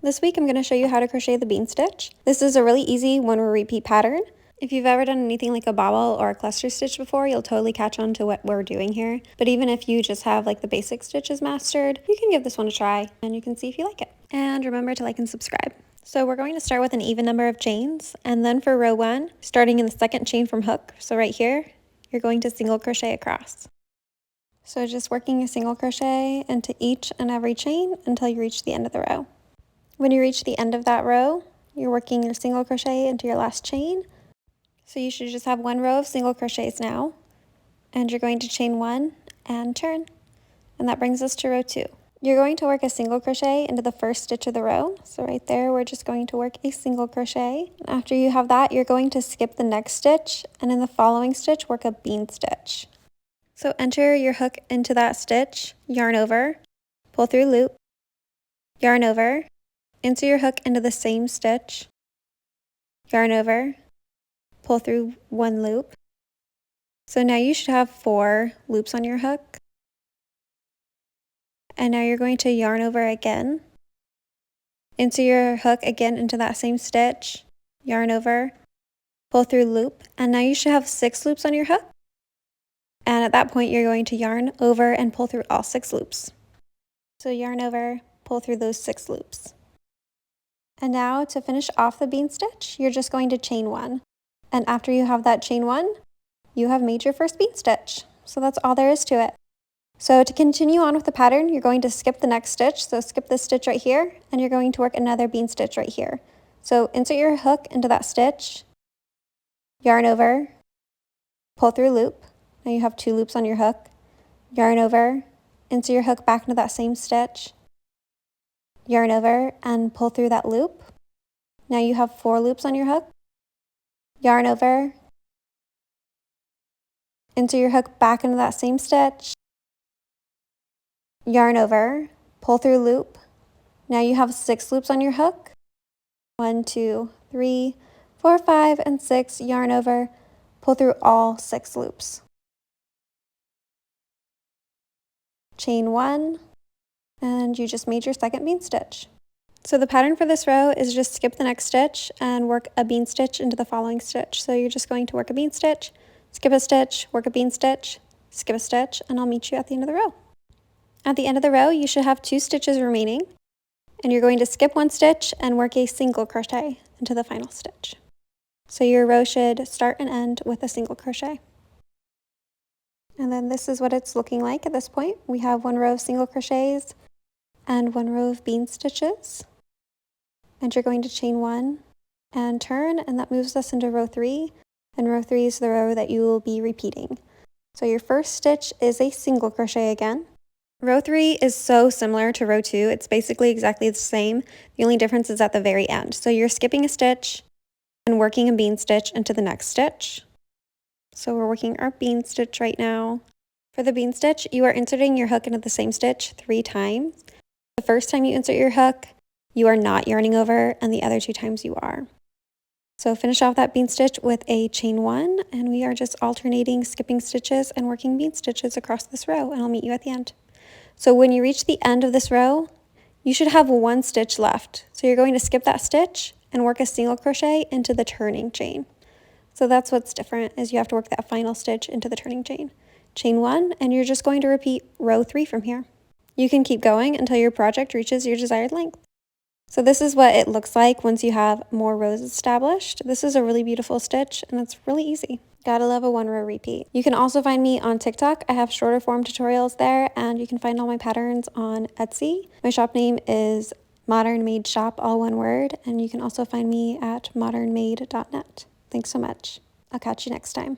This week I'm going to show you how to crochet the bean stitch. This is a really easy one row repeat pattern. If you've ever done anything like a bobble or a cluster stitch before, you'll totally catch on to what we're doing here. But even if you just have like the basic stitches mastered, you can give this one a try and you can see if you like it. And remember to like and subscribe. So we're going to start with an even number of chains, and then for row 1, starting in the second chain from hook, so right here, you're going to single crochet across. So just working a single crochet into each and every chain until you reach the end of the row. When you reach the end of that row, you're working your single crochet into your last chain. So you should just have one row of single crochets now, and you're going to chain 1 and turn. And that brings us to row 2. You're going to work a single crochet into the first stitch of the row. So right there, we're just going to work a single crochet. And after you have that, you're going to skip the next stitch, and in the following stitch, work a bean stitch. So enter your hook into that stitch, yarn over, pull through loop, yarn over, insert your hook into the same stitch, yarn over, pull through 1 loop. So now you should have 4 loops on your hook. And now you're going to yarn over again, insert your hook again into that same stitch, yarn over, pull through loop, and now you should have 6 loops on your hook. And at that point, you're going to yarn over and pull through all 6 loops. So yarn over, pull through those 6 loops. And now to finish off the bean stitch, you're just going to chain 1. And after you have that chain 1, you have made your first bean stitch. So that's all there is to it. So to continue on with the pattern, you're going to skip the next stitch. So skip this stitch right here, and you're going to work another bean stitch right here. So insert your hook into that stitch, yarn over, pull through loop. Now you have 2 loops on your hook, yarn over, insert your hook back into that same stitch, yarn over, and pull through that loop. Now you have 4 loops on your hook, yarn over, insert your hook back into that same stitch, yarn over, pull through loop. Now you have 6 loops on your hook. 1, 2, 3, 4, 5, and 6, yarn over, pull through all 6 loops. Chain 1, and you just made your second bean stitch. So the pattern for this row is just skip the next stitch and work a bean stitch into the following stitch. So you're just going to work a bean stitch, skip a stitch, work a bean stitch, skip a stitch, and I'll meet you at the end of the row. At the end of the row, you should have 2 stitches remaining, and you're going to skip 1 stitch and work a single crochet into the final stitch. So your row should start and end with a single crochet. And then this is what it's looking like at this point. We have 1 row of single crochets and 1 row of bean stitches. And you're going to chain 1 and turn, and that moves us into row 3. And row 3 is the row that you will be repeating. So your first stitch is a single crochet again. Row 3 is so similar to row 2. It's basically exactly the same. The only difference is at the very end. So you're skipping a stitch and working a bean stitch into the next stitch. So we're working our bean stitch right now. For the bean stitch, you are inserting your hook into the same stitch 3 times. The first time you insert your hook, you are not yarning over, and the other 2 times you are. So finish off that bean stitch with a chain 1, and we are just alternating skipping stitches and working bean stitches across this row, and I'll meet you at the end. So when you reach the end of this row, you should have 1 stitch left. So you're going to skip that stitch and work a single crochet into the turning chain. So that's what's different, is you have to work that final stitch into the turning chain. Chain 1, and you're just going to repeat row 3 from here. You can keep going until your project reaches your desired length. So this is what it looks like once you have more rows established. This is a really beautiful stitch, and it's really easy. Gotta love a 1 row repeat. You can also find me on TikTok. I have shorter form tutorials there, and you can find all my patterns on Etsy. My shop name is Modern Made Shop, all one word, and you can also find me at modernmade.net. Thanks so much. I'll catch you next time.